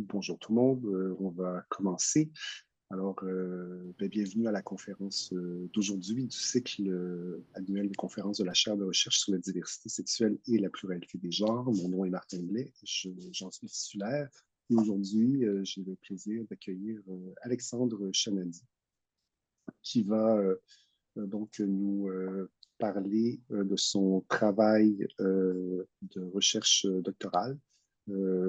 Bonjour tout le monde, on va commencer. Bienvenue à la conférence d'aujourd'hui du cycle annuel de conférences de la chaire de recherche sur la diversité sexuelle et la pluralité des genres. Mon nom est Martin Blais, j'en suis titulaire. Et aujourd'hui, j'ai le plaisir d'accueillir Alexandre Chanadi, qui va nous parler de son travail de recherche doctorale.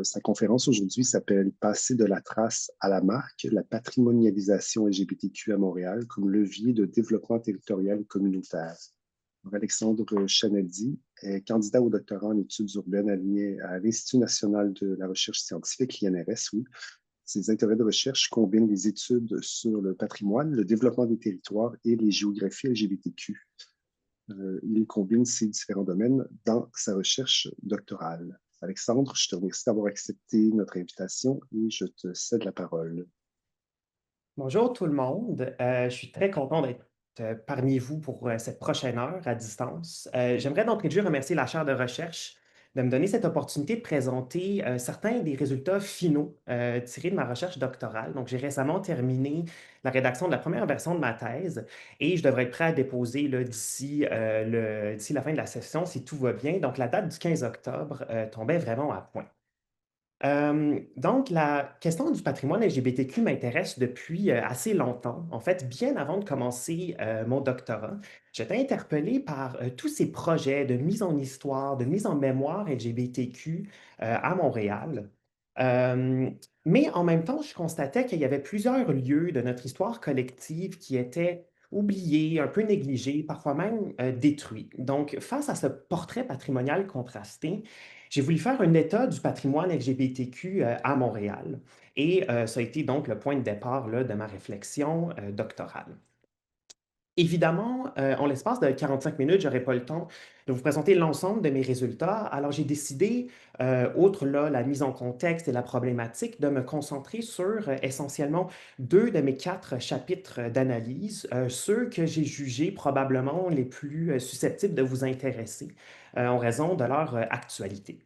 Sa conférence aujourd'hui s'appelle Passer de la trace à la marque, la patrimonialisation LGBTQ à Montréal comme levier de développement territorial communautaire. Donc, Alexandre Chanadi est candidat au doctorat en études urbaines aligné à l'Institut national de la recherche scientifique, l'INRS, oui. Ses intérêts de recherche combinent les études sur le patrimoine, le développement des territoires et les géographies LGBTQ. Il combine ces différents domaines dans sa recherche doctorale. Alexandre, je te remercie d'avoir accepté notre invitation et je te cède la parole. Bonjour tout le monde. Je suis très content d'être parmi vous pour cette prochaine heure à distance. J'aimerais d'entrée de jeu remercier la chaire de recherche de me donner cette opportunité de présenter certains des résultats finaux tirés de ma recherche doctorale. Donc, j'ai récemment terminé la rédaction de la première version de ma thèse et je devrais être prêt à déposer d'ici la fin de la session si tout va bien. Donc, la date du 15 octobre tombait vraiment à point. Donc, la question du patrimoine LGBTQ m'intéresse depuis assez longtemps. En fait, bien avant de commencer mon doctorat, j'étais interpellé par tous ces projets de mise en histoire, de mise en mémoire LGBTQ à Montréal. Euh, mais en même temps, je constatais qu'il y avait plusieurs lieux de notre histoire collective qui étaient oubliés, un peu négligés, parfois même détruits. Donc, face à ce portrait patrimonial contrasté, j'ai voulu faire un état du patrimoine LGBTQ à Montréal et ça a été donc le point de départ là, de ma réflexion doctorale. Évidemment, en l'espace de 45 minutes, je n'aurai pas le temps de vous présenter l'ensemble de mes résultats. Alors, j'ai décidé, outre là, la mise en contexte et la problématique, de me concentrer sur essentiellement deux de mes quatre chapitres d'analyse, ceux que j'ai jugés probablement les plus susceptibles de vous intéresser en raison de leur actualité.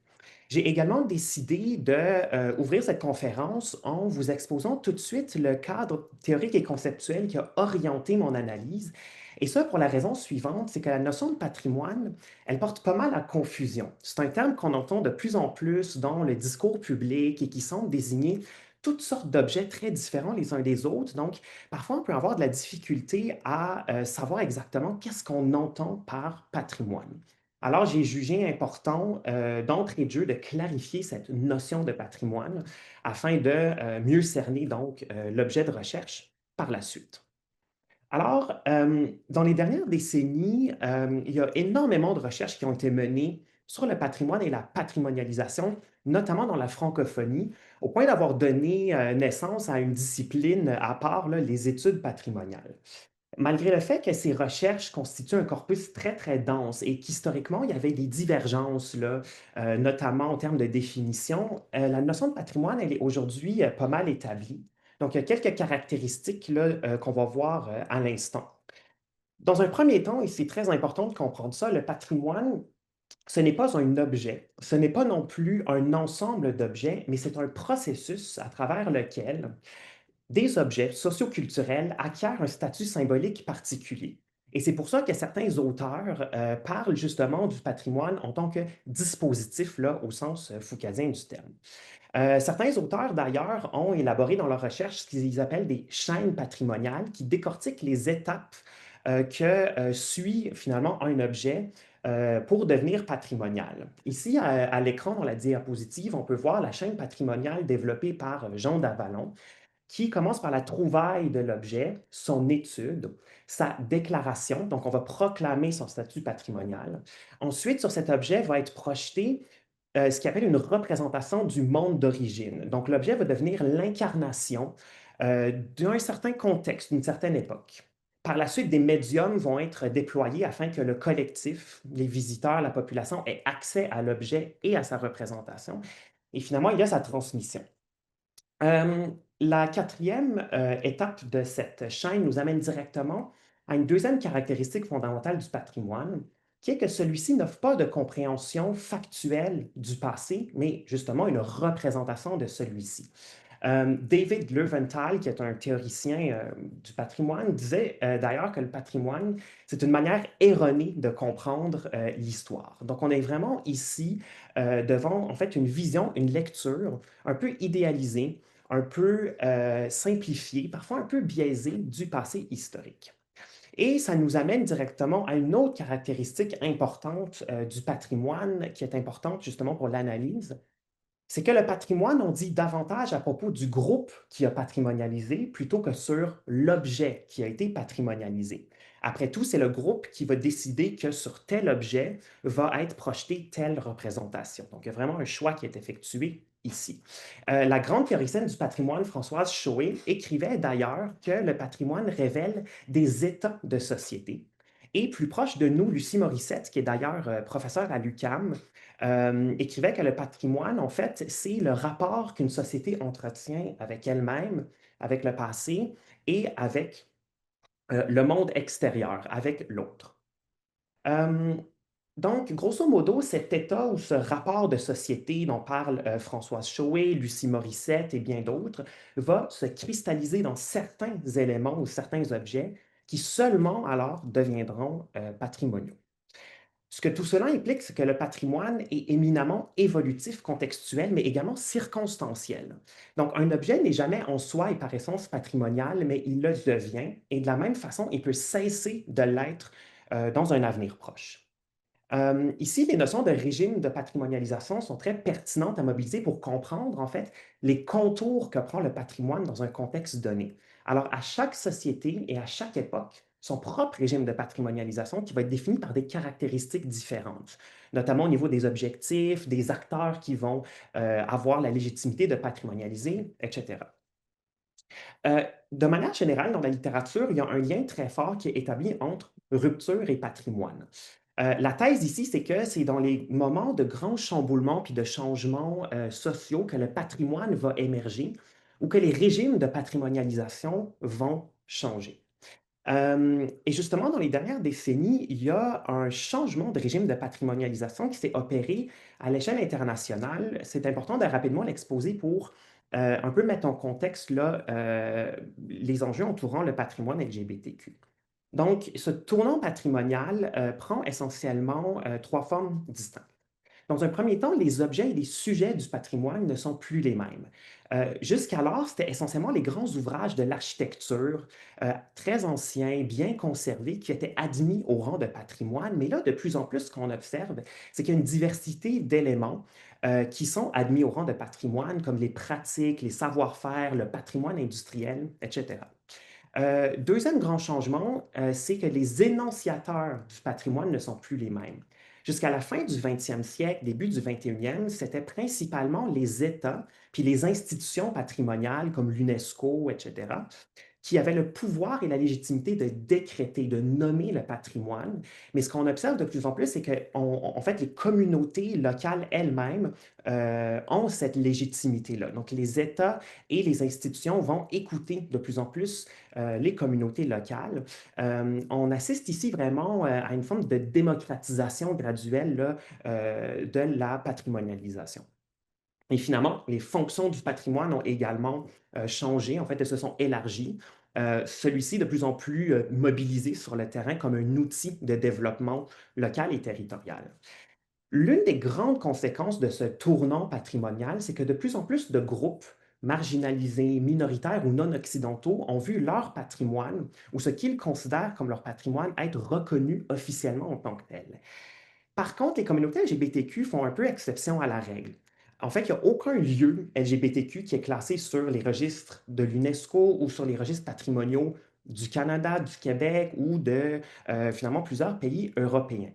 J'ai également décidé d'ouvrir cette conférence en vous exposant tout de suite le cadre théorique et conceptuel qui a orienté mon analyse. Et ça pour la raison suivante, c'est que la notion de patrimoine, elle porte pas mal à confusion. C'est un terme qu'on entend de plus en plus dans le discours public et qui semble désigner toutes sortes d'objets très différents les uns des autres. Donc, parfois, on peut avoir de la difficulté à savoir exactement qu'est-ce qu'on entend par patrimoine. Alors, j'ai jugé important d'entrée de jeu de clarifier cette notion de patrimoine afin de mieux cerner donc l'objet de recherche par la suite. Alors, dans les dernières décennies, il y a énormément de recherches qui ont été menées sur le patrimoine et la patrimonialisation, notamment dans la francophonie, au point d'avoir donné naissance à une discipline à part, là, les études patrimoniales. Malgré le fait que ces recherches constituent un corpus très, très dense et qu'historiquement, il y avait des divergences, là, notamment en termes de définition, la notion de patrimoine, elle est aujourd'hui pas mal établie. Donc, il y a quelques caractéristiques là, qu'on va voir à l'instant. Dans un premier temps, et c'est très important de comprendre ça, le patrimoine, ce n'est pas un objet, ce n'est pas non plus un ensemble d'objets, mais c'est un processus à travers lequel des objets socioculturels acquièrent un statut symbolique particulier. Et c'est pour ça que certains auteurs parlent justement du patrimoine en tant que dispositif, là, au sens foucasien du terme. Certains auteurs, d'ailleurs, ont élaboré dans leur recherche ce qu'ils appellent des chaînes patrimoniales qui décortiquent les étapes que suit finalement un objet pour devenir patrimonial. Ici, à l'écran, dans la diapositive, on peut voir la chaîne patrimoniale développée par Jean Davalon, qui commence par la trouvaille de l'objet, son étude, sa déclaration, donc on va proclamer son statut patrimonial. Ensuite, sur cet objet va être projeté ce qu'il appelle une représentation du monde d'origine. Donc l'objet va devenir l'incarnation d'un certain contexte, d'une certaine époque. Par la suite, des médiums vont être déployés afin que le collectif, les visiteurs, la population aient accès à l'objet et à sa représentation. Et finalement, il y a sa transmission. Euh, la quatrième étape de cette chaîne nous amène directement à une deuxième caractéristique fondamentale du patrimoine, qui est que celui-ci n'offre pas de compréhension factuelle du passé, mais justement une représentation de celui-ci. David Leventhal, qui est un théoricien du patrimoine, disait d'ailleurs que le patrimoine, c'est une manière erronée de comprendre l'histoire. Donc, on est vraiment ici devant, en fait, une vision, une lecture un peu idéalisée, un peu simplifiée, parfois un peu biaisée du passé historique. Et ça nous amène directement à une autre caractéristique importante du patrimoine, qui est importante justement pour l'analyse, c'est que le patrimoine, on dit davantage à propos du groupe qui a patrimonialisé plutôt que sur l'objet qui a été patrimonialisé. Après tout, c'est le groupe qui va décider que sur tel objet va être projetée telle représentation. Donc, il y a vraiment un choix qui est effectué ici. La grande théoricienne du patrimoine, Françoise Choé, écrivait d'ailleurs que le patrimoine révèle des états de société. Et plus proche de nous, Lucie Morissette, qui est d'ailleurs professeure à l'UQAM, écrivait que le patrimoine, en fait, c'est le rapport qu'une société entretient avec elle-même, avec le passé et avec le monde extérieur, avec l'autre. Euh, donc, grosso modo, cet état ou ce rapport de société dont parle Françoise Choé, Lucie Morissette et bien d'autres va se cristalliser dans certains éléments ou certains objets qui seulement alors deviendront patrimoniaux. Ce que tout cela implique, c'est que le patrimoine est éminemment évolutif, contextuel, mais également circonstanciel. Donc, un objet n'est jamais en soi et par essence patrimonial, mais il le devient, et de la même façon, il peut cesser de l'être dans un avenir proche. Ici, les notions de régime de patrimonialisation sont très pertinentes à mobiliser pour comprendre, en fait, les contours que prend le patrimoine dans un contexte donné. Alors, à chaque société et à chaque époque, son propre régime de patrimonialisation qui va être défini par des caractéristiques différentes, notamment au niveau des objectifs, des acteurs qui vont avoir la légitimité de patrimonialiser, etc. De manière générale, dans la littérature, il y a un lien très fort qui est établi entre rupture et patrimoine. La thèse ici, c'est que c'est dans les moments de grands chamboulements puis de changements sociaux que le patrimoine va émerger ou que les régimes de patrimonialisation vont changer. Et justement, dans les dernières décennies, il y a un changement de régime de patrimonialisation qui s'est opéré à l'échelle internationale. C'est important de rapidement l'exposer pour un peu mettre en contexte là, les enjeux entourant le patrimoine LGBTQ. Donc, ce tournant patrimonial prend essentiellement trois formes distinctes. Dans un premier temps, les objets et les sujets du patrimoine ne sont plus les mêmes. Jusqu'alors, c'était essentiellement les grands ouvrages de l'architecture, très anciens, bien conservés, qui étaient admis au rang de patrimoine. Mais là, de plus en plus, ce qu'on observe, c'est qu'il y a une diversité d'éléments qui sont admis au rang de patrimoine, comme les pratiques, les savoir-faire, le patrimoine industriel, etc. Deuxième grand changement, c'est que les énonciateurs du patrimoine ne sont plus les mêmes. Jusqu'à la fin du 20e siècle, début du 21e, c'était principalement les États puis les institutions patrimoniales comme l'UNESCO, etc., qui avait le pouvoir et la légitimité de décréter, de nommer le patrimoine. Mais ce qu'on observe de plus en plus, c'est que en fait, les communautés locales elles-mêmes ont cette légitimité-là. Donc, les États et les institutions vont écouter de plus en plus les communautés locales. On assiste ici vraiment à une forme de démocratisation graduelle là, de la patrimonialisation. Et finalement, les fonctions du patrimoine ont également changé, en fait, elles se sont élargies. Celui-ci de plus en plus mobilisé sur le terrain comme un outil de développement local et territorial. L'une des grandes conséquences de ce tournant patrimonial, c'est que de plus en plus de groupes marginalisés, minoritaires ou non occidentaux ont vu leur patrimoine ou ce qu'ils considèrent comme leur patrimoine être reconnu officiellement en tant que tel. Par contre, les communautés LGBTQ font un peu exception à la règle. En fait, il n'y a aucun lieu LGBTQ qui est classé sur les registres de l'UNESCO ou sur les registres patrimoniaux du Canada, du Québec ou de finalement plusieurs pays européens.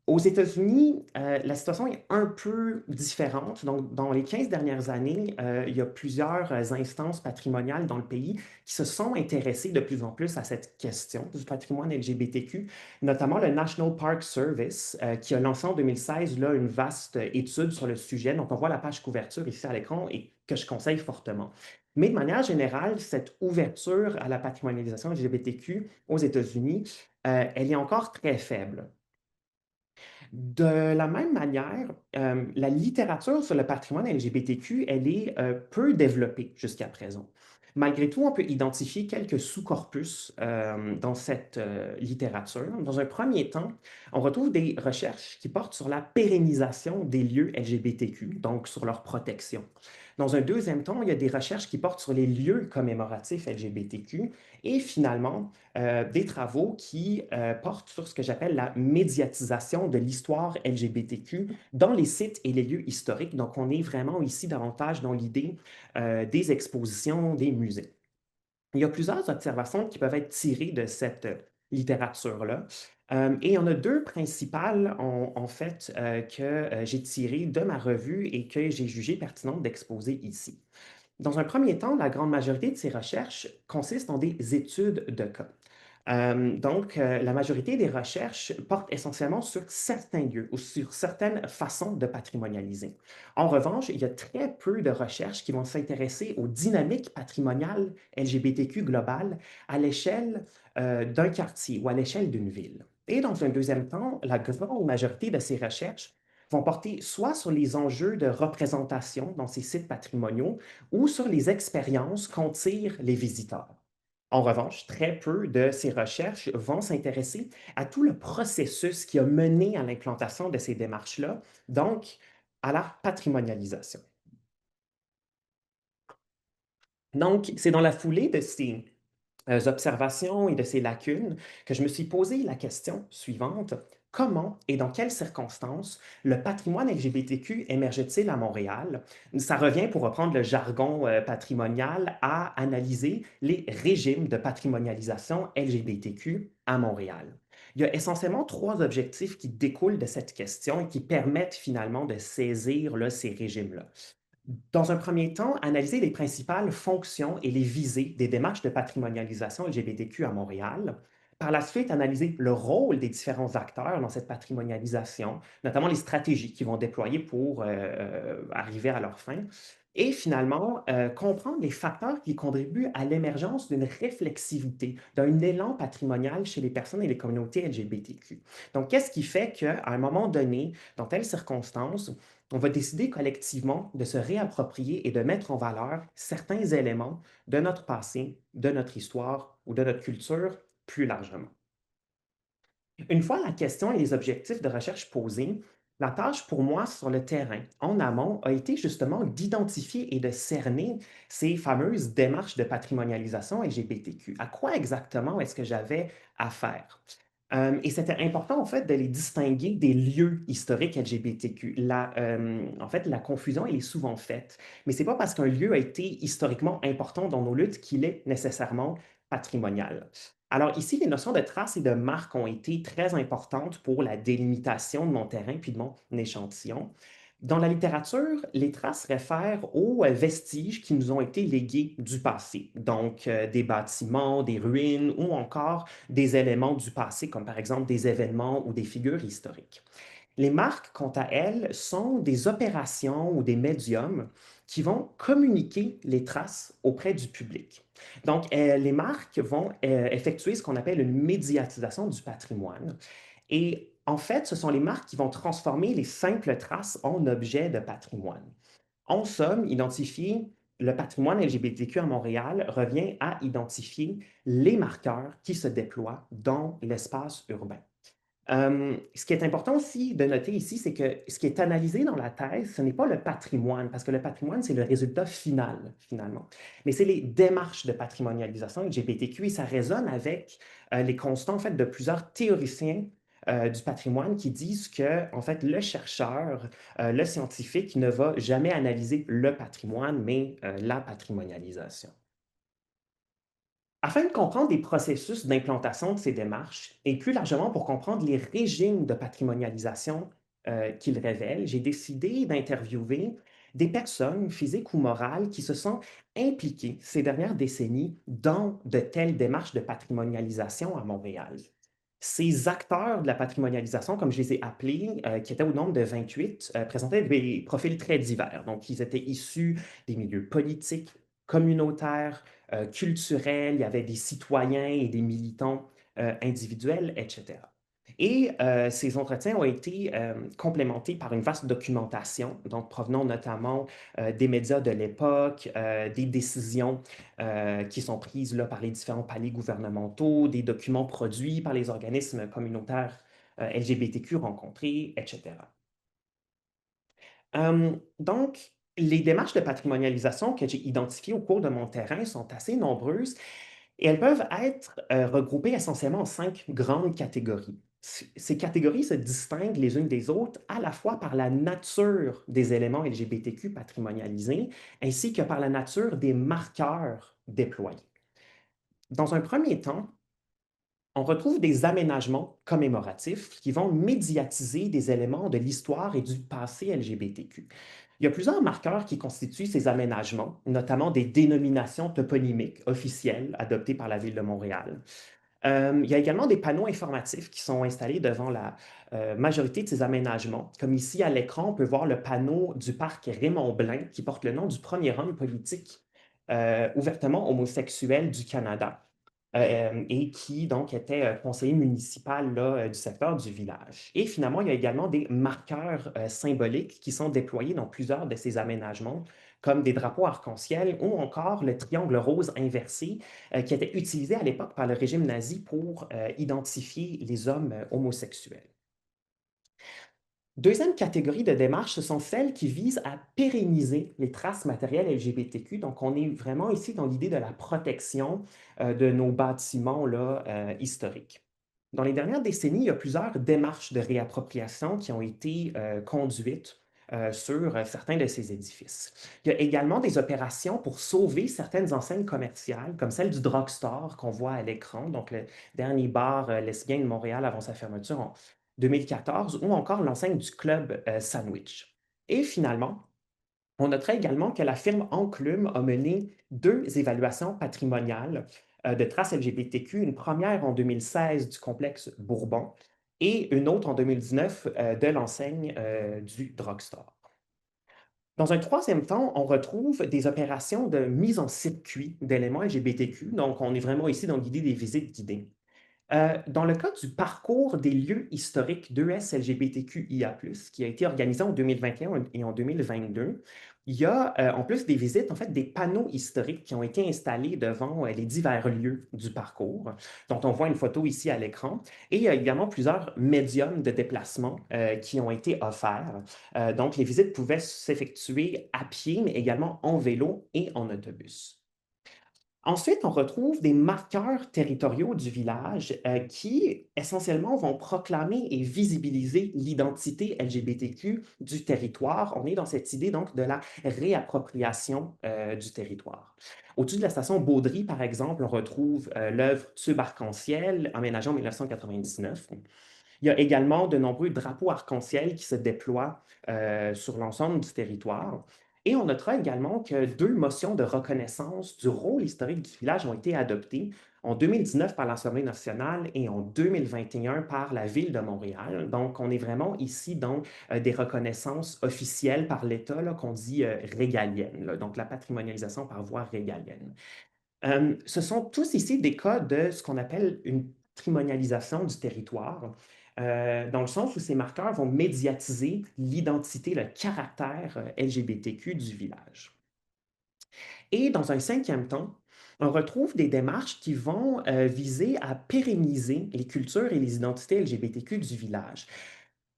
Aux États-Unis, la situation est un peu différente. Donc, dans les 15 dernières années, il y a plusieurs instances patrimoniales dans le pays qui se sont intéressées de plus en plus à cette question du patrimoine LGBTQ, notamment le National Park Service, qui a lancé en 2016 là, une vaste étude sur le sujet, dont on voit la page couverture ici à l'écran et que je conseille fortement. Mais de manière générale, cette ouverture à la patrimonialisation LGBTQ aux États-Unis, elle est encore très faible. De la même manière, la littérature sur le patrimoine LGBTQ, elle est peu développée jusqu'à présent. Malgré tout, on peut identifier quelques sous-corpus dans cette littérature. Dans un premier temps, on retrouve des recherches qui portent sur la pérennisation des lieux LGBTQ, donc sur leur protection. Dans un deuxième temps, il y a des recherches qui portent sur les lieux commémoratifs LGBTQ et finalement, des travaux qui portent sur ce que j'appelle la médiatisation de l'histoire LGBTQ dans les sites et les lieux historiques. Donc, on est vraiment ici davantage dans l'idée des expositions, des musées. Il y a plusieurs observations qui peuvent être tirées de cette littérature-là. Et il y en a deux principales, en fait, que j'ai tirées de ma revue et que j'ai jugé pertinentes d'exposer ici. Dans un premier temps, la grande majorité de ces recherches consistent en des études de cas. La majorité des recherches portent essentiellement sur certains lieux ou sur certaines façons de patrimonialiser. En revanche, il y a très peu de recherches qui vont s'intéresser aux dynamiques patrimoniales LGBTQ globales à l'échelle d'un quartier ou à l'échelle d'une ville. Et dans un deuxième temps, la grande majorité de ces recherches vont porter soit sur les enjeux de représentation dans ces sites patrimoniaux ou sur les expériences qu'en tirent les visiteurs. En revanche, très peu de ces recherches vont s'intéresser à tout le processus qui a mené à l'implantation de ces démarches-là, donc à la patrimonialisation. Donc, c'est dans la foulée de ces observations et de ces lacunes que je me suis posé la question suivante. Comment et dans quelles circonstances le patrimoine LGBTQ émerge-t-il à Montréal? Ça revient, pour reprendre le jargon patrimonial, à analyser les régimes de patrimonialisation LGBTQ à Montréal. Il y a essentiellement trois objectifs qui découlent de cette question et qui permettent finalement de saisir là, ces régimes-là. Dans un premier temps, analyser les principales fonctions et les visées des démarches de patrimonialisation LGBTQ à Montréal. Par la suite, analyser le rôle des différents acteurs dans cette patrimonialisation, notamment les stratégies qu'ils vont déployer pour arriver à leur fin. Et finalement, comprendre les facteurs qui contribuent à l'émergence d'une réflexivité, d'un élan patrimonial chez les personnes et les communautés LGBTQ. Donc, qu'est-ce qui fait qu'à un moment donné, dans telles circonstances, on va décider collectivement de se réapproprier et de mettre en valeur certains éléments de notre passé, de notre histoire ou de notre culture plus largement. Une fois la question et les objectifs de recherche posés, la tâche pour moi sur le terrain, en amont, a été justement d'identifier et de cerner ces fameuses démarches de patrimonialisation LGBTQ. À quoi exactement est-ce que j'avais à faire? Et c'était important, en fait, de les distinguer des lieux historiques LGBTQ. En fait, la confusion, elle est souvent faite. Mais c'est pas parce qu'un lieu a été historiquement important dans nos luttes qu'il est nécessairement patrimonial. Alors ici, les notions de traces et de marques ont été très importantes pour la délimitation de mon terrain puis de mon échantillon. Dans la littérature, les traces réfèrent aux vestiges qui nous ont été légués du passé, donc des bâtiments, des ruines ou encore des éléments du passé, comme par exemple des événements ou des figures historiques. Les marques, quant à elles, sont des opérations ou des médiums qui vont communiquer les traces auprès du public. Donc, les marques vont effectuer ce qu'on appelle une médiatisation du patrimoine. Et en fait, ce sont les marques qui vont transformer les simples traces en objets de patrimoine. En somme, identifier le patrimoine LGBTQ à Montréal revient à identifier les marqueurs qui se déploient dans l'espace urbain. Ce qui est important aussi de noter ici, c'est que ce qui est analysé dans la thèse, ce n'est pas le patrimoine, parce que le patrimoine, c'est le résultat final, finalement. Mais c'est les démarches de patrimonialisation LGBTQ et ça résonne avec les constants, en fait, de plusieurs théoriciens du patrimoine qui disent que, en fait, le chercheur, le scientifique ne va jamais analyser le patrimoine, mais la patrimonialisation. Afin de comprendre les processus d'implantation de ces démarches et plus largement pour comprendre les régimes de patrimonialisation qu'ils révèlent, j'ai décidé d'interviewer des personnes physiques ou morales qui se sont impliquées ces dernières décennies dans de telles démarches de patrimonialisation à Montréal. Ces acteurs de la patrimonialisation, comme je les ai appelés, qui étaient au nombre de 28, présentaient des profils très divers. Donc, ils étaient issus des milieux politiques, communautaires, culturels, il y avait des citoyens et des militants individuels, etc. Et ces entretiens ont été complémentés par une vaste documentation, donc provenant notamment des médias de l'époque, des décisions qui sont prises là, par les différents paliers gouvernementaux, des documents produits par les organismes communautaires LGBTQ rencontrés, etc. Donc, les démarches de patrimonialisation que j'ai identifiées au cours de mon terrain sont assez nombreuses et elles peuvent être regroupées essentiellement en 5 grandes catégories. Ces catégories se distinguent les unes des autres à la fois par la nature des éléments LGBTQ patrimonialisés ainsi que par la nature des marqueurs déployés. Dans un premier temps, on retrouve des aménagements commémoratifs qui vont médiatiser des éléments de l'histoire et du passé LGBTQ. Il y a plusieurs marqueurs qui constituent ces aménagements, notamment des dénominations toponymiques officielles adoptées par la Ville de Montréal. Il y a également des panneaux informatifs qui sont installés devant la majorité de ces aménagements. Comme ici à l'écran, on peut voir le panneau du parc Raymond Blain qui porte le nom du premier homme politique ouvertement homosexuel du Canada et qui donc était conseiller municipal là, du secteur du village. Et finalement, il y a également des marqueurs symboliques qui sont déployés dans plusieurs de ces aménagements, comme des drapeaux arc-en-ciel ou encore le triangle rose inversé qui était utilisé à l'époque par le régime nazi pour identifier les hommes homosexuels. Deuxième catégorie de démarches, ce sont celles qui visent à pérenniser les traces matérielles LGBTQ. Donc, on est vraiment ici dans l'idée de la protection de nos bâtiments là, historiques. Dans les dernières décennies, il y a plusieurs démarches de réappropriation qui ont été conduites sur certains de ces édifices. Il y a également des opérations pour sauver certaines enseignes commerciales, comme celle du drugstore qu'on voit à l'écran, donc le dernier bar lesbien de Montréal avant sa fermeture en 2014, ou encore l'enseigne du club Sandwich. Et finalement, on noterait également que la firme Enclume a mené 2 évaluations patrimoniales de traces LGBTQ, une première en 2016 du complexe Bourbon et une autre en 2019 de l'enseigne du drugstore. Dans un troisième temps, on retrouve des opérations de mise en circuit d'éléments LGBTQ. Donc, on est vraiment ici dans l'idée des visites guidées. Dans le cas du parcours des lieux historiques d'ES LGBTQIA+, qui a été organisé en 2021 et en 2022, il y a en plus des visites, en fait, des panneaux historiques qui ont été installés devant les divers lieux du parcours, dont on voit une photo ici à l'écran. Et il y a également plusieurs médiums de déplacement qui ont été offerts. Donc, les visites pouvaient s'effectuer à pied, mais également en vélo et en autobus. Ensuite, on retrouve des marqueurs territoriaux du village qui, essentiellement, vont proclamer et visibiliser l'identité LGBTQ du territoire. On est dans cette idée, donc, de la réappropriation du territoire. Au-dessus de la station Baudry, par exemple, on retrouve l'œuvre Tube arc-en-ciel, aménagée en 1999. Il y a également de nombreux drapeaux arc-en-ciel qui se déploient sur l'ensemble du territoire. Et on notera également que 2 motions de reconnaissance du rôle historique du village ont été adoptées en 2019 par l'Assemblée nationale et en 2021 par la Ville de Montréal. Donc, on est vraiment ici dans des reconnaissances officielles par l'État qu'on dit régaliennes, là, donc la patrimonialisation par voie régalienne. Ce sont tous ici des cas de ce qu'on appelle une patrimonialisation du territoire, dans le sens où ces marqueurs vont médiatiser l'identité, le caractère LGBTQ du village. Et dans un cinquième temps, on retrouve des démarches qui vont viser à pérenniser les cultures et les identités LGBTQ du village.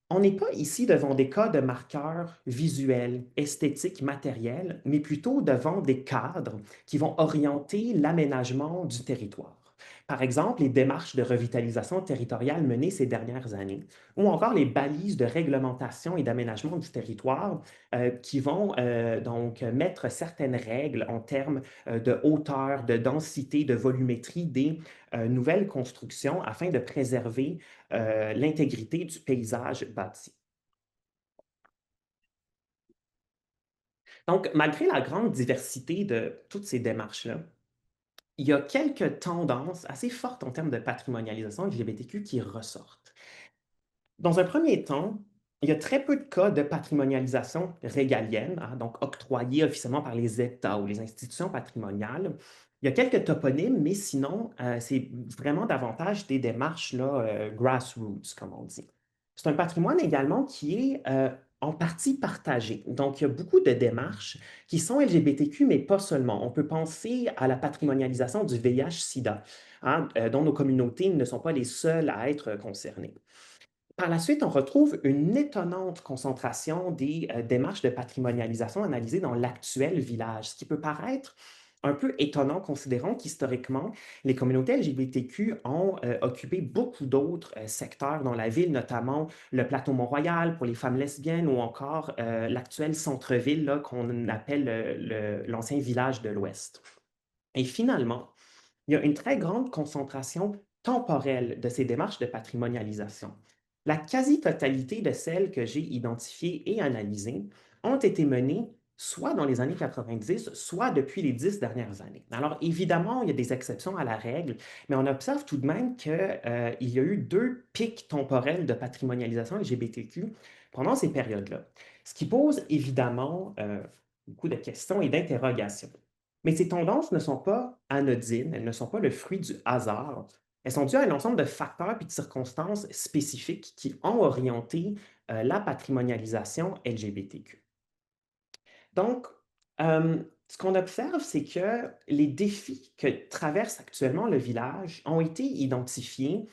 On n'est pas ici devant des cas de marqueurs visuels, esthétiques, matériels, mais plutôt devant des cadres qui vont orienter l'aménagement du territoire. Par exemple, les démarches de revitalisation territoriale menées ces dernières années, ou encore les balises de réglementation et d'aménagement du territoire qui vont donc mettre certaines règles en termes de hauteur, de densité, de volumétrie des nouvelles constructions afin de préserver l'intégrité du paysage bâti. Donc, malgré la grande diversité de toutes ces démarches-là, il y a quelques tendances assez fortes en termes de patrimonialisation LGBTQ qui ressortent. Dans un premier temps, Il y a très peu de cas de patrimonialisation régalienne, hein, donc octroyée officiellement par les États ou les institutions patrimoniales. Il y a quelques toponymes, mais sinon, c'est vraiment davantage des démarches là, grassroots, comme on dit. C'est un patrimoine également qui est en partie partagé. Donc, il y a beaucoup de démarches qui sont LGBTQ, mais pas seulement. On peut penser à la patrimonialisation du VIH-Sida, hein, dont nos communautés ne sont pas les seules à être concernées. Par la suite, on retrouve une étonnante concentration des démarches de patrimonialisation analysées dans l'actuel village, ce qui peut paraître un peu étonnant considérant qu'historiquement, les communautés LGBTQ ont occupé beaucoup d'autres secteurs dans la ville, notamment le plateau Mont-Royal pour les femmes lesbiennes ou encore l'actuel centre-ville là, qu'on appelle l'ancien village de l'Ouest. Et finalement, il y a une très grande concentration temporelle de ces démarches de patrimonialisation. La quasi-totalité de celles que j'ai identifiées et analysées ont été menées soit dans les années 90, soit depuis les 10 dernières années. Alors, évidemment, il y a des exceptions à la règle, mais on observe tout de même qu'il y a eu deux pics temporels de patrimonialisation LGBTQ pendant ces périodes-là, ce qui pose évidemment beaucoup de questions et d'interrogations. Mais ces tendances ne sont pas anodines, elles ne sont pas le fruit du hasard. Elles sont dues à un ensemble de facteurs et de circonstances spécifiques qui ont orienté la patrimonialisation LGBTQ. Donc, ce qu'on observe, c'est que les défis que traverse actuellement le village ont été identifiés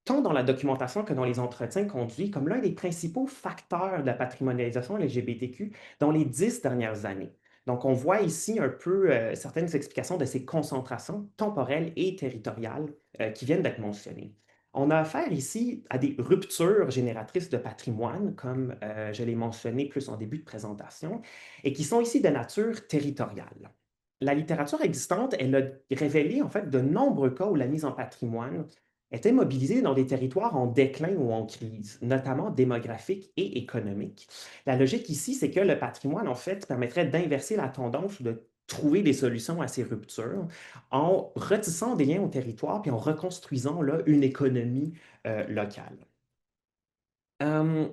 tant dans la documentation que dans les entretiens conduits comme l'un des principaux facteurs de la patrimonialisation LGBTQ dans les 10 dernières années. Donc, on voit ici un peu certaines explications de ces concentrations temporelles et territoriales qui viennent d'être mentionnées. On a affaire ici à des ruptures génératrices de patrimoine, comme je l'ai mentionné plus en début de présentation, et qui sont ici de nature territoriale. La littérature existante, elle a révélé en fait de nombreux cas où la mise en patrimoine était mobilisée dans des territoires en déclin ou en crise, notamment démographique et économique. La logique ici, c'est que le patrimoine, en fait, permettrait d'inverser la tendance ou de trouver des solutions à ces ruptures en retissant des liens au territoire puis en reconstruisant là, une économie locale. Euh,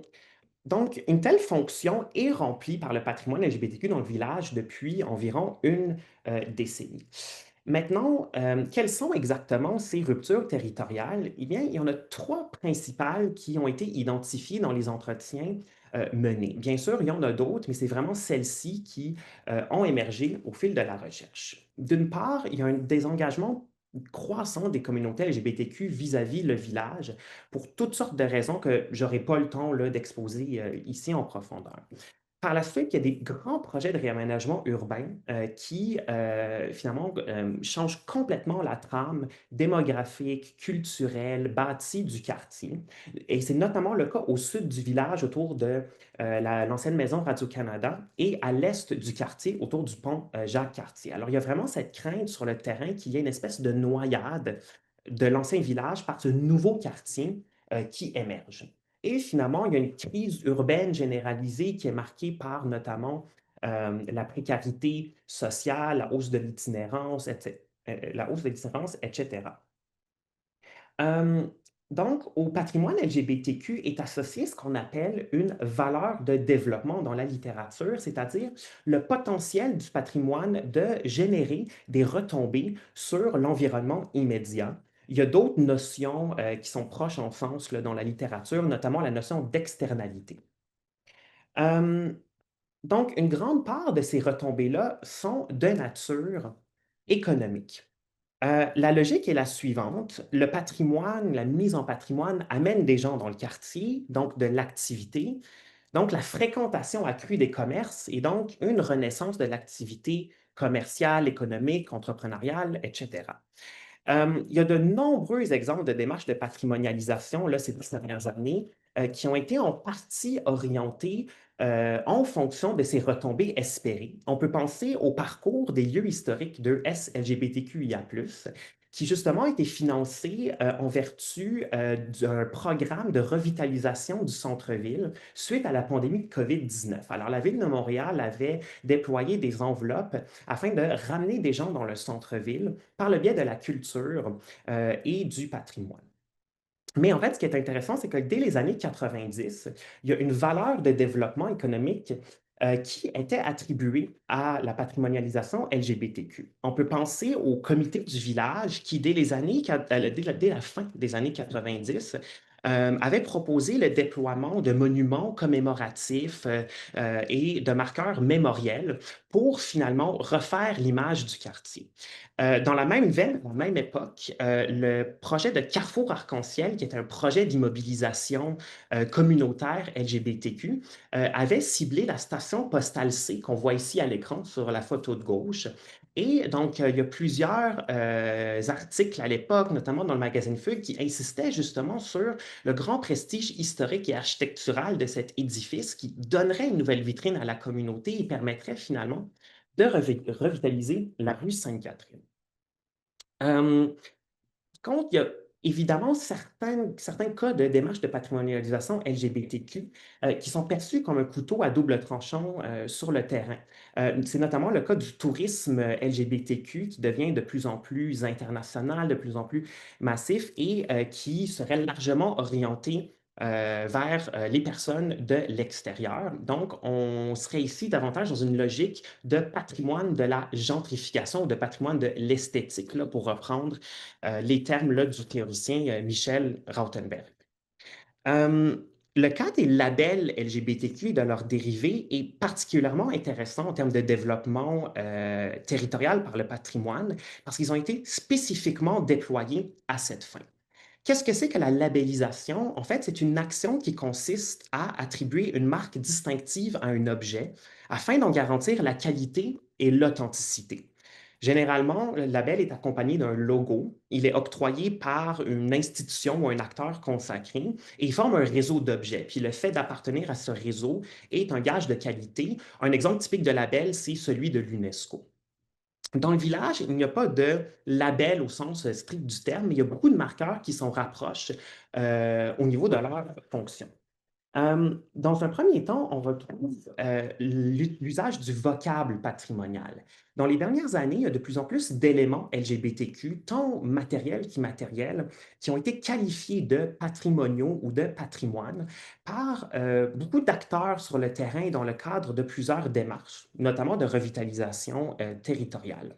donc, une telle fonction est remplie par le patrimoine LGBTQ dans le village depuis environ une décennie. Maintenant, quelles sont exactement ces ruptures territoriales? Eh bien, il y en a trois principales qui ont été identifiées dans les entretiens menés. Bien sûr, il y en a d'autres, mais c'est vraiment celles-ci qui ont émergé au fil de la recherche. D'une part, il y a un désengagement croissant des communautés LGBTQ vis-à-vis le village pour toutes sortes de raisons que je n'aurai pas le temps d'exposer ici en profondeur. Par la suite, il y a des grands projets de réaménagement urbain qui, finalement, changent complètement la trame démographique, culturelle, bâtie du quartier. Et c'est notamment le cas au sud du village, autour de l'ancienne maison Radio-Canada, et à l'est du quartier, autour du pont Jacques-Cartier. Alors, il y a vraiment cette crainte sur le terrain qu'il y ait une espèce de noyade de l'ancien village par ce nouveau quartier qui émerge. Et finalement, il y a une crise urbaine généralisée qui est marquée par notamment la précarité sociale, la hausse de l'itinérance, etc. Euh, donc, au patrimoine LGBTQ est associé ce qu'on appelle une valeur de développement dans la littérature, c'est-à-dire le potentiel du patrimoine de générer des retombées sur l'environnement immédiat. Il y a d'autres notions qui sont proches en sens là, dans la littérature, notamment la notion d'externalité. Euh, donc, une grande part de ces retombées-là sont de nature économique. La logique est la suivante. Le patrimoine, la mise en patrimoine amène des gens dans le quartier, donc de l'activité, donc la fréquentation accrue des commerces et donc une renaissance de l'activité commerciale, économique, entrepreneuriale, etc. Il y a de nombreux exemples de démarches de patrimonialisation là, ces 10 dernières années qui ont été en partie orientées en fonction de ces retombées espérées. On peut penser au parcours des lieux historiques de SLGBTQIA+, qui justement a été financé en vertu d'un programme de revitalisation du centre-ville suite à la pandémie de COVID-19. Alors, la Ville de Montréal avait déployé des enveloppes afin de ramener des gens dans le centre-ville par le biais de la culture et du patrimoine. Mais en fait, ce qui est intéressant, c'est que dès les années 90, il y a une valeur de développement économique qui était attribuée à la patrimonialisation LGBTQ. On peut penser au comité du village qui, dès la fin des années 90, avait proposé le déploiement de monuments commémoratifs et de marqueurs mémoriels pour finalement refaire l'image du quartier. Dans la même veine, à la même époque, le projet de Carrefour Arc-en-Ciel, qui est un projet d'immobilisation communautaire LGBTQ, avait ciblé la station postale C qu'on voit ici à l'écran sur la photo de gauche. Et donc, il y a plusieurs articles à l'époque, notamment dans le magazine Feuille, qui insistaient justement sur le grand prestige historique et architectural de cet édifice qui donnerait une nouvelle vitrine à la communauté et permettrait finalement de revitaliser la rue Sainte-Catherine. Euh, Contre, il y a évidemment certains cas de démarches de patrimonialisation LGBTQ qui sont perçus comme un couteau à double tranchant sur le terrain. C'est notamment le cas du tourisme LGBTQ qui devient de plus en plus international, de plus en plus massif et qui serait largement orienté vers les personnes de l'extérieur. Donc, on serait ici davantage dans une logique de patrimoine de la gentrification, de patrimoine de l'esthétique, là, pour reprendre les termes là, du théoricien Michel Rautenberg. Euh, le cas des labels LGBTQ et de leurs dérivés est particulièrement intéressant en termes de développement territorial par le patrimoine parce qu'ils ont été spécifiquement déployés à cette fin. Qu'est-ce que c'est que la labellisation? En fait, c'est une action qui consiste à attribuer une marque distinctive à un objet afin d'en garantir la qualité et l'authenticité. Généralement, le label est accompagné d'un logo. Il est octroyé par une institution ou un acteur consacré et il forme un réseau d'objets. Puis le fait d'appartenir à ce réseau est un gage de qualité. Un exemple typique de label, c'est celui de l'UNESCO. Dans le village, il n'y a pas de label au sens strict du terme, mais il y a beaucoup de marqueurs qui s'en rapprochent au niveau de leur fonction. Dans un premier temps, on retrouve l'usage du vocable patrimonial. Dans les dernières années, il y a de plus en plus d'éléments LGBTQ, tant matériels qu'immatériels, qui ont été qualifiés de patrimoniaux ou de patrimoine par beaucoup d'acteurs sur le terrain dans le cadre de plusieurs démarches, notamment de revitalisation territoriale.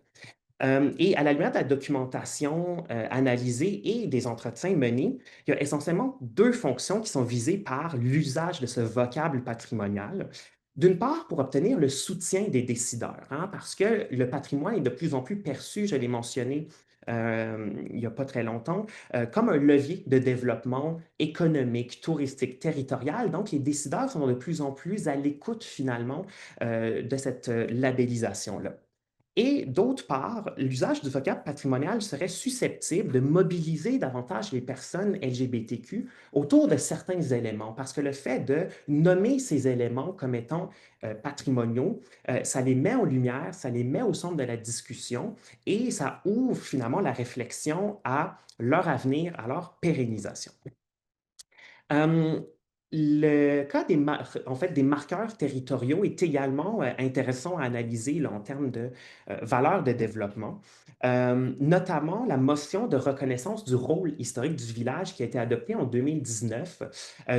Et à la lumière de la documentation analysée et des entretiens menés, il y a essentiellement deux fonctions qui sont visées par l'usage de ce vocable patrimonial. D'une part, pour obtenir le soutien des décideurs, hein, parce que le patrimoine est de plus en plus perçu, je l'ai mentionné il n'y a pas très longtemps, comme un levier de développement économique, touristique, territorial. Donc, les décideurs sont de plus en plus à l'écoute finalement de cette labellisation-là. Et d'autre part, l'usage du vocable patrimonial serait susceptible de mobiliser davantage les personnes LGBTQ autour de certains éléments, parce que le fait de nommer ces éléments comme étant patrimoniaux, ça les met en lumière, ça les met au centre de la discussion et ça ouvre finalement la réflexion à leur avenir, à leur pérennisation. Hum, le cas en fait, des marqueurs territoriaux est également intéressant à analyser là, en termes de valeur de développement. Notamment la motion de reconnaissance du rôle historique du village qui a été adoptée en 2019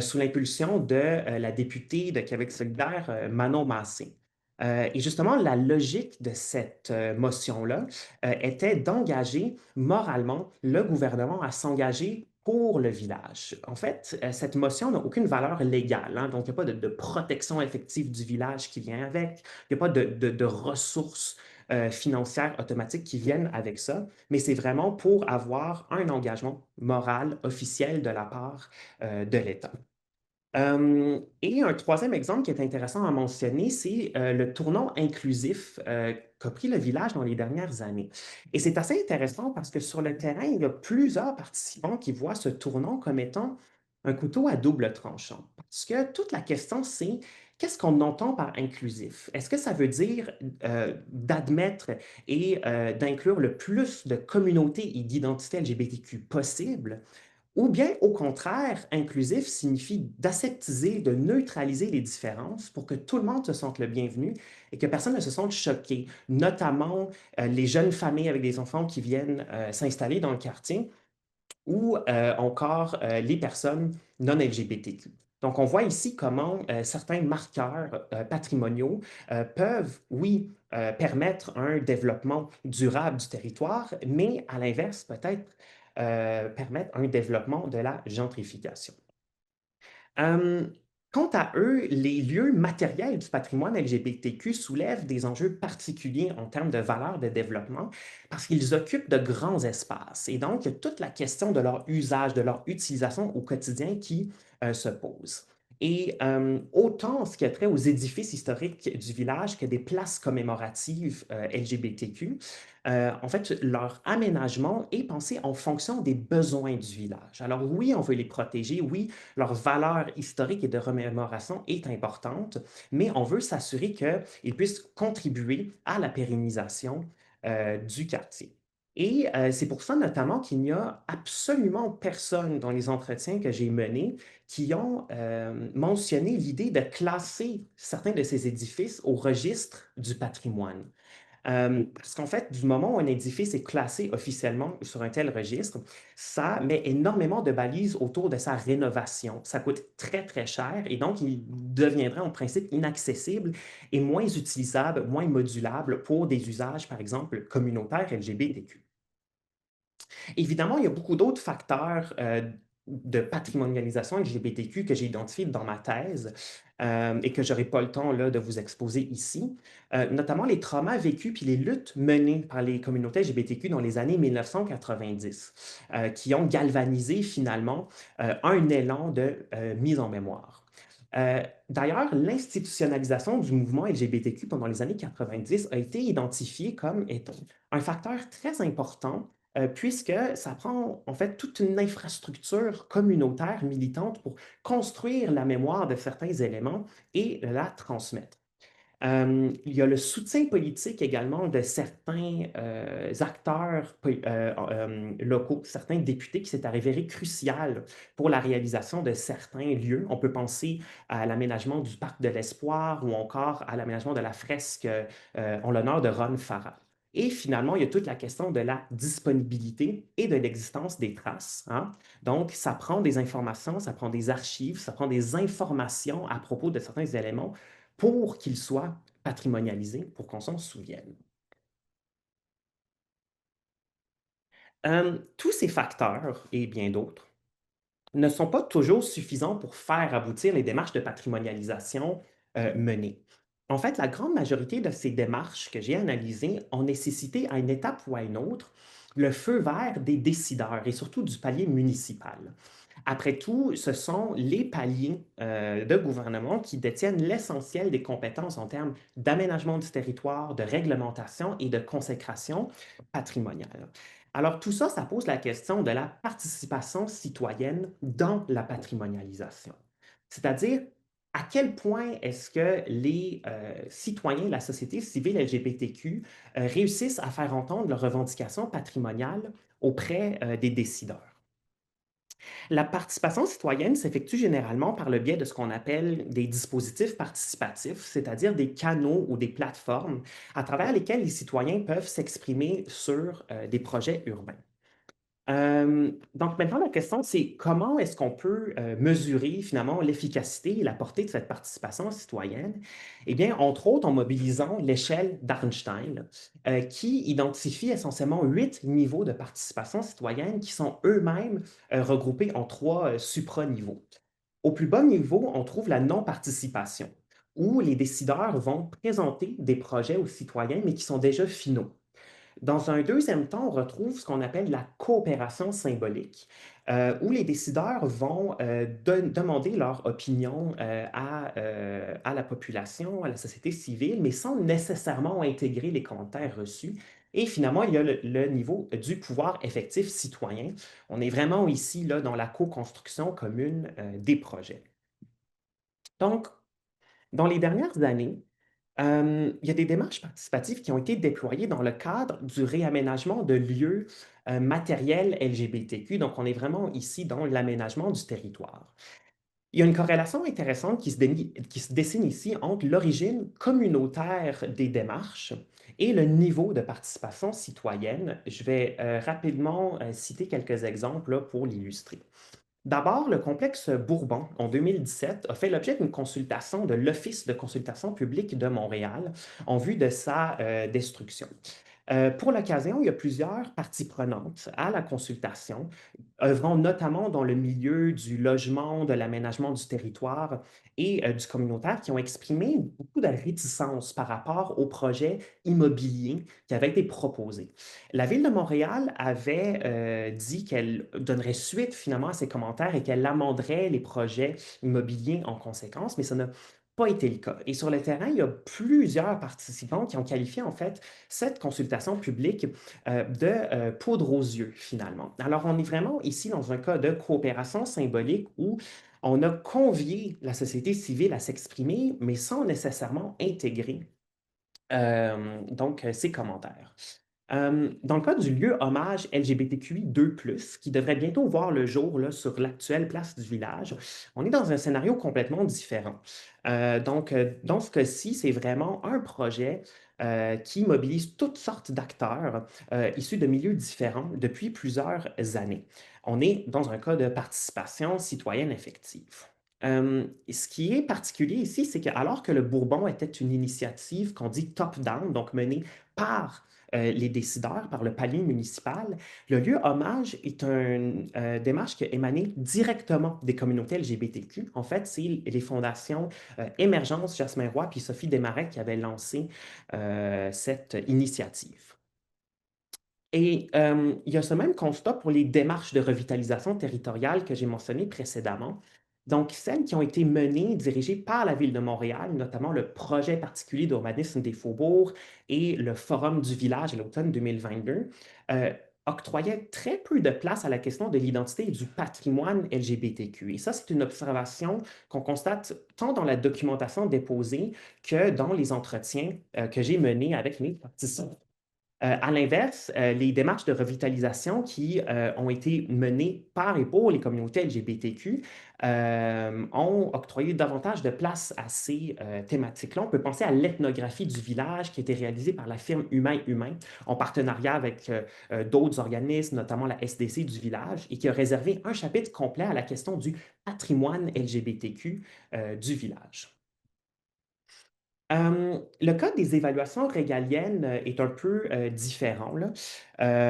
sous l'impulsion de la députée de Québec solidaire, Manon Massé. Et justement, la logique de cette motion-là était d'engager moralement le gouvernement à s'engager pour le village. En fait, cette motion n'a aucune valeur légale, hein, donc il n'y a pas de protection effective du village qui vient avec, il n'y a pas de ressources financières automatiques qui viennent avec ça, mais c'est vraiment pour avoir un engagement moral officiel de la part de l'État. Et un troisième exemple qui est intéressant à mentionner, c'est le tournant inclusif qu'a pris le village dans les dernières années. Et c'est assez intéressant parce que sur le terrain, il y a plusieurs participants qui voient ce tournant comme étant un couteau à double tranchant. Parce que toute la question, c'est qu'est-ce qu'on entend par inclusif? Est-ce que ça veut dire d'admettre et d'inclure le plus de communautés et d'identités LGBTQ possible? Ou bien, au contraire, inclusif signifie d'aseptiser, de neutraliser les différences pour que tout le monde se sente le bienvenu et que personne ne se sente choqué, notamment les jeunes familles avec des enfants qui viennent s'installer dans le quartier ou encore les personnes non LGBTQ. Donc, on voit ici comment certains marqueurs patrimoniaux peuvent, oui, permettre un développement durable du territoire, mais à l'inverse, peut-être permettre un développement de la gentrification. Euh, Quant à eux, les lieux matériels du patrimoine LGBTQ soulèvent des enjeux particuliers en termes de valeur de développement parce qu'ils occupent de grands espaces. Et donc, il y a toute la question de leur usage, de leur utilisation au quotidien qui se pose. Et autant en ce qui a trait aux édifices historiques du village que des places commémoratives LGBTQ, en fait, leur aménagement est pensé en fonction des besoins du village. Alors oui, on veut les protéger, oui, leur valeur historique et de remémoration est importante, mais on veut s'assurer qu'ils puissent contribuer à la pérennisation du quartier. Et c'est pour ça notamment qu'il n'y a absolument personne dans les entretiens que j'ai menés qui ont mentionné l'idée de classer certains de ces édifices au registre du patrimoine. Parce qu'en fait, du moment où un édifice est classé officiellement sur un tel registre, ça met énormément de balises autour de sa rénovation. Ça coûte très, très cher et donc il deviendrait en principe inaccessible et moins utilisable, moins modulable pour des usages, par exemple, communautaires LGBTQ. Évidemment, il y a beaucoup d'autres facteurs de patrimonialisation LGBTQ que j'ai identifiés dans ma thèse et que je n'aurai pas le temps là, de vous exposer ici, notamment les traumas vécus puis les luttes menées par les communautés LGBTQ dans les années 1990, qui ont galvanisé finalement un élan de mise en mémoire. D'ailleurs, l'institutionnalisation du mouvement LGBTQ pendant les années 90 a été identifiée comme étant un facteur très important puisque ça prend en fait toute une infrastructure communautaire militante pour construire la mémoire de certains éléments et la transmettre. Il y a le soutien politique également de certains acteurs locaux, certains députés qui s'est avéré crucial pour la réalisation de certains lieux. On peut penser à l'aménagement du Parc de l'Espoir ou encore à l'aménagement de la fresque en l'honneur de Ron Farah. Et finalement, il y a toute la question de la disponibilité et de l'existence des traces, hein. Donc, ça prend des informations, ça prend des archives, ça prend des informations à propos de certains éléments pour qu'ils soient patrimonialisés, pour qu'on s'en souvienne. Tous ces facteurs et bien d'autres ne sont pas toujours suffisants pour faire aboutir les démarches de patrimonialisation menées. En fait, la grande majorité de ces démarches que j'ai analysées ont nécessité à une étape ou à une autre le feu vert des décideurs et surtout du palier municipal. Après tout, ce sont les paliers de gouvernement qui détiennent l'essentiel des compétences en termes d'aménagement du territoire, de réglementation et de consécration patrimoniale. Alors tout ça, ça pose la question de la participation citoyenne dans la patrimonialisation. C'est-à-dire, à quel point est-ce que les citoyens, la société civile LGBTQ réussissent à faire entendre leurs revendications patrimoniales auprès des décideurs? La participation citoyenne s'effectue généralement par le biais de ce qu'on appelle des dispositifs participatifs, c'est-à-dire des canaux ou des plateformes à travers lesquels les citoyens peuvent s'exprimer sur des projets urbains. Donc maintenant, la question, c'est comment est-ce qu'on peut mesurer finalement l'efficacité et la portée de cette participation citoyenne? Eh bien, entre autres, en mobilisant l'échelle d'Arnstein, qui identifie essentiellement 8 niveaux de participation citoyenne qui sont eux-mêmes regroupés en 3 supraniveaux. Au plus bas niveau, on trouve la non-participation, où les décideurs vont présenter des projets aux citoyens, mais qui sont déjà finaux. Dans un deuxième temps, on retrouve ce qu'on appelle la coopération symbolique, où les décideurs vont demander leur opinion à la population, à la société civile, mais sans nécessairement intégrer les commentaires reçus. Et finalement, il y a le niveau du pouvoir effectif citoyen. On est vraiment ici là, dans la co-construction commune des projets. Donc, dans les dernières années, il y a des démarches participatives qui ont été déployées dans le cadre du réaménagement de lieux matériels LGBTQ. Donc, on est vraiment ici dans l'aménagement du territoire. Il y a une corrélation intéressante qui se dessine ici entre l'origine communautaire des démarches et le niveau de participation citoyenne. Je vais rapidement citer quelques exemples là, pour l'illustrer. D'abord, le complexe Bourbon, en 2017, a fait l'objet d'une consultation de l'Office de consultation publique de Montréal en vue de sa destruction. Pour l'occasion, il y a plusieurs parties prenantes à la consultation, œuvrant notamment dans le milieu du logement, de l'aménagement du territoire et du communautaire, qui ont exprimé beaucoup de réticence par rapport au projet immobilier qui avait été proposé. La Ville de Montréal avait dit qu'elle donnerait suite finalement à ces commentaires et qu'elle amenderait les projets immobiliers en conséquence, mais ça n'a pas été le cas. Et sur le terrain, il y a plusieurs participants qui ont qualifié en fait cette consultation publique de poudre aux yeux, finalement. Alors, on est vraiment ici dans un cas de coopération symbolique où on a convié la société civile à s'exprimer, mais sans nécessairement intégrer ces commentaires. Dans le cas du lieu hommage LGBTQI2+, qui devrait bientôt voir le jour là, sur l'actuelle place du village, on est dans un scénario complètement différent. Dans ce cas-ci, c'est vraiment un projet qui mobilise toutes sortes d'acteurs issus de milieux différents depuis plusieurs années. On est dans un cas de participation citoyenne effective. Ce qui est particulier ici, c'est qu'alors que le Bourbon était une initiative qu'on dit top-down, donc menée par les décideurs, par le palier municipal, le lieu hommage est une démarche qui a émané directement des communautés LGBTQ. En fait, c'est les fondations Émergence, Jasmin Roy puis Sophie Desmarais qui avaient lancé cette initiative. Et il y a ce même constat pour les démarches de revitalisation territoriale que j'ai mentionnées précédemment. Donc, celles qui ont été menées, dirigées par la Ville de Montréal, notamment le projet particulier d'urbanisme des faubourgs et le Forum du village à l'automne 2022, octroyaient très peu de place à la question de l'identité et du patrimoine LGBTQ. Et ça, c'est une observation qu'on constate tant dans la documentation déposée que dans les entretiens que j'ai menés avec mes participants. À l'inverse, les démarches de revitalisation qui ont été menées par et pour les communautés LGBTQ ont octroyé davantage de place à ces thématiques-là. On peut penser à l'ethnographie du village qui a été réalisée par la firme Humain Humain en partenariat avec d'autres organismes, notamment la SDC du village, et qui a réservé un chapitre complet à la question du patrimoine LGBTQ du village. Le cas des évaluations régaliennes est un peu différent, là.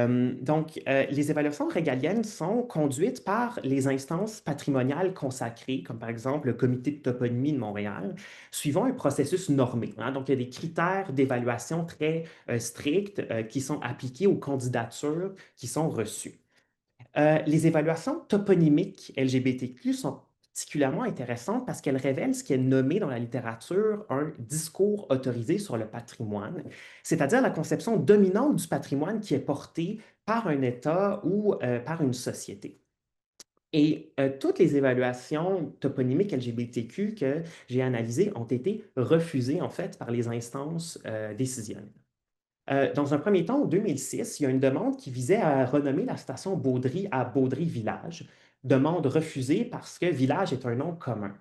Les évaluations régaliennes sont conduites par les instances patrimoniales consacrées, comme par exemple le Comité de toponymie de Montréal, suivant un processus normé, hein. Donc, il y a des critères d'évaluation très stricts qui sont appliqués aux candidatures qui sont reçues. Les évaluations toponymiques LGBTQ sont particulièrement intéressantes parce qu'elles révèlent ce qui est nommé dans la littérature un discours autorisé sur le patrimoine, c'est-à-dire la conception dominante du patrimoine qui est portée par un État ou par une société. Et toutes les évaluations toponymiques LGBTQ que j'ai analysées ont été refusées en fait par les instances décisionnelles. Dans un premier temps, en 2006, il y a une demande qui visait à renommer la station Baudry à Baudry Village, demande refusée parce que village est un nom commun.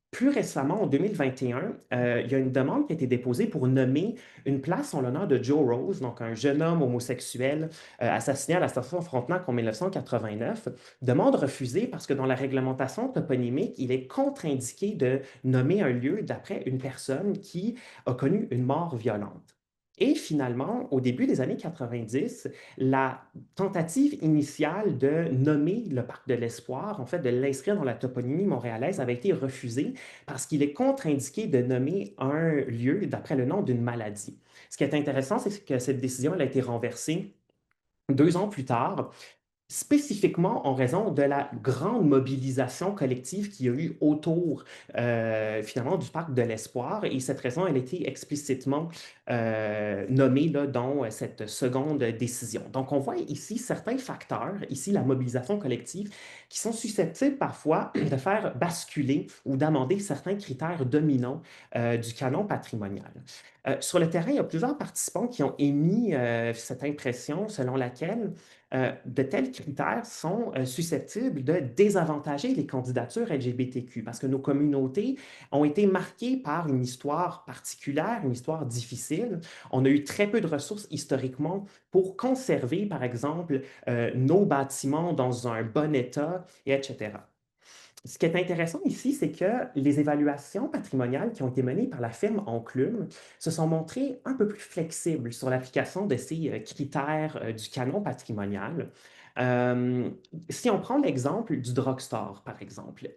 Plus récemment, en 2021, il y a une demande qui a été déposée pour nommer une place en l'honneur de Joe Rose, donc un jeune homme homosexuel assassiné à la station Frontenac en 1989. Demande refusée parce que dans la réglementation toponymique, il est contre-indiqué de nommer un lieu d'après une personne qui a connu une mort violente. Et finalement, au début des années 90, la tentative initiale de nommer le parc de l'Espoir, en fait, de l'inscrire dans la toponymie montréalaise, avait été refusée parce qu'il est contre-indiqué de nommer un lieu d'après le nom d'une maladie. Ce qui est intéressant, c'est que cette décision elle a été renversée 2 ans plus tard spécifiquement en raison de la grande mobilisation collective qu'il y a eu autour finalement du parc de l'Espoir. Et cette raison, elle a été explicitement nommée là, dans cette seconde décision. Donc, on voit ici certains facteurs, ici la mobilisation collective, qui sont susceptibles parfois de faire basculer ou d'amender certains critères dominants du canon patrimonial. Sur le terrain, il y a plusieurs participants qui ont émis cette impression selon laquelle de tels critères sont susceptibles de désavantager les candidatures LGBTQ parce que nos communautés ont été marquées par une histoire particulière, une histoire difficile. On a eu très peu de ressources historiquement pour conserver, par exemple, nos bâtiments dans un bon état, et etc. Ce qui est intéressant ici, c'est que les évaluations patrimoniales qui ont été menées par la firme Enclume se sont montrées un peu plus flexibles sur l'application de ces critères du canon patrimonial. Euh, Si on prend l'exemple du drugstore, par exemple,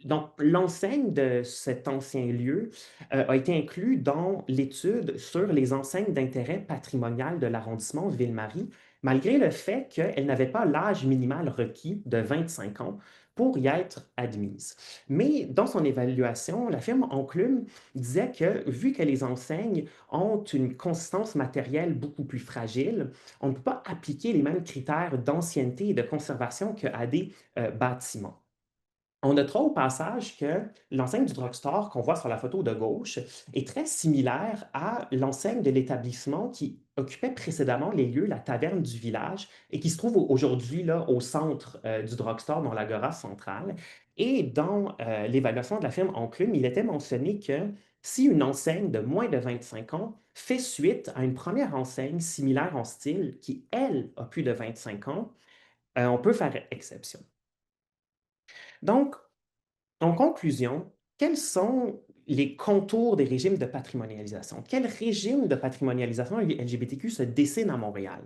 donc l'enseigne de cet ancien lieu a été inclus dans l'étude sur les enseignes d'intérêt patrimonial de l'arrondissement de Ville-Marie, malgré le fait qu'elle n'avait pas l'âge minimal requis de 25 ans pour y être admise. Mais dans son évaluation, la firme Enclume disait que vu que les enseignes ont une consistance matérielle beaucoup plus fragile, on ne peut pas appliquer les mêmes critères d'ancienneté et de conservation qu'à des bâtiments. On notera au passage que l'enseigne du drugstore qu'on voit sur la photo de gauche est très similaire à l'enseigne de l'établissement qui occupait précédemment les lieux, la taverne du village, et qui se trouve aujourd'hui là, au centre du drugstore, dans l'agora centrale. Et dans l'évaluation de la firme Enclume, il était mentionné que si une enseigne de moins de 25 ans fait suite à une première enseigne similaire en style qui, elle, a plus de 25 ans, on peut faire exception. Donc, en conclusion, quels sont les contours des régimes de patrimonialisation? Quel régime de patrimonialisation LGBTQ se dessine à Montréal?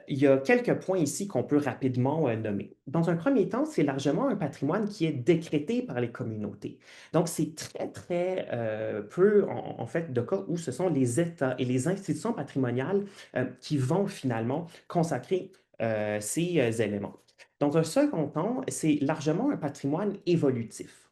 Il y a quelques points ici qu'on peut rapidement nommer. Dans un premier temps, c'est largement un patrimoine qui est décrété par les communautés. Donc, c'est très, très peu, en fait, de cas où ce sont les États et les institutions patrimoniales qui vont finalement consacrer ces éléments. Dans un second temps, c'est largement un patrimoine évolutif.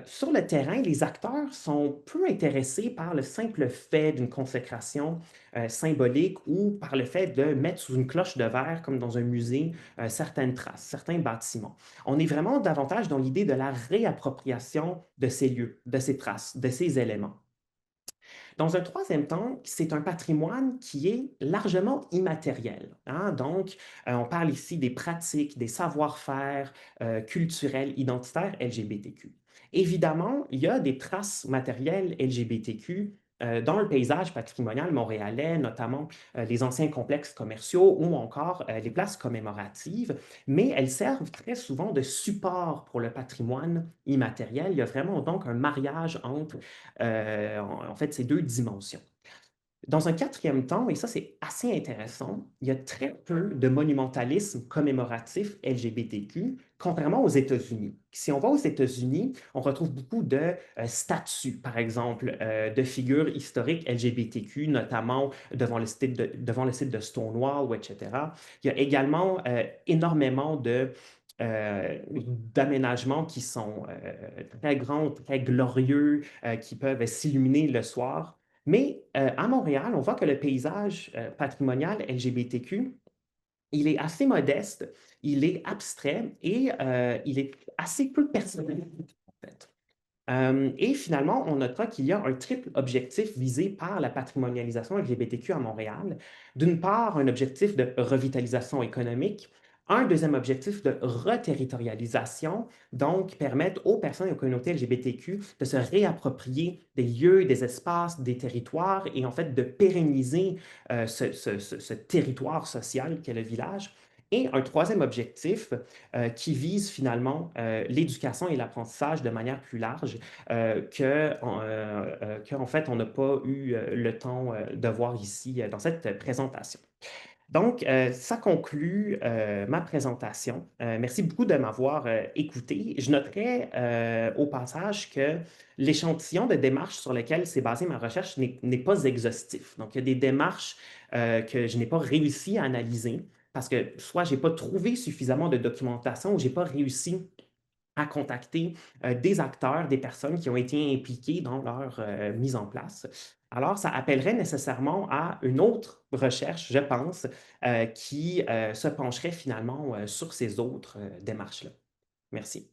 Sur le terrain, les acteurs sont peu intéressés par le simple fait d'une consécration symbolique ou par le fait de mettre sous une cloche de verre, comme dans un musée, certaines traces, certains bâtiments. On est vraiment davantage dans l'idée de la réappropriation de ces lieux, de ces traces, de ces éléments. Dans un troisième temps, c'est un patrimoine qui est largement immatériel, hein. Donc, on parle ici des pratiques, des savoir-faire culturels, identitaires LGBTQ. Évidemment, il y a des traces matérielles LGBTQ dans le paysage patrimonial montréalais, notamment les anciens complexes commerciaux ou encore les places commémoratives, mais elles servent très souvent de support pour le patrimoine immatériel. Il y a vraiment donc un mariage entre en fait ces deux dimensions. Dans un quatrième temps, et ça c'est assez intéressant, il y a très peu de monumentalisme commémoratif LGBTQ, contrairement aux États-Unis. Si on va aux États-Unis, on retrouve beaucoup de statues, par exemple, de figures historiques LGBTQ, notamment devant le site de Stonewall, ou etc. Il y a également énormément d'aménagements qui sont très grands, très glorieux, qui peuvent s'illuminer le soir. Mais à Montréal, on voit que le paysage patrimonial LGBTQ, il est assez modeste, il est abstrait et il est assez peu personnel, en fait. Et finalement, on notera qu'il y a un triple objectif visé par la patrimonialisation LGBTQ à Montréal. D'une part, un objectif de revitalisation économique, un deuxième objectif de reterritorialisation, donc permettre aux personnes et aux communautés LGBTQ de se réapproprier des lieux, des espaces, des territoires et en fait de pérenniser ce territoire social qu'est le village. Et un troisième objectif qui vise finalement l'éducation et l'apprentissage de manière plus large qu'en fait on n'a pas eu le temps de voir ici dans cette présentation. Donc, ça conclut ma présentation. Merci beaucoup de m'avoir écouté. Je noterai au passage que l'échantillon de démarches sur lequel s'est basée ma recherche n'est pas exhaustif. Donc, il y a des démarches que je n'ai pas réussi à analyser parce que soit je n'ai pas trouvé suffisamment de documentation ou je n'ai pas réussi à contacter des acteurs, des personnes qui ont été impliquées dans leur mise en place. Alors, ça appellerait nécessairement à une autre recherche, je pense, qui se pencherait finalement sur ces autres démarches-là. Merci.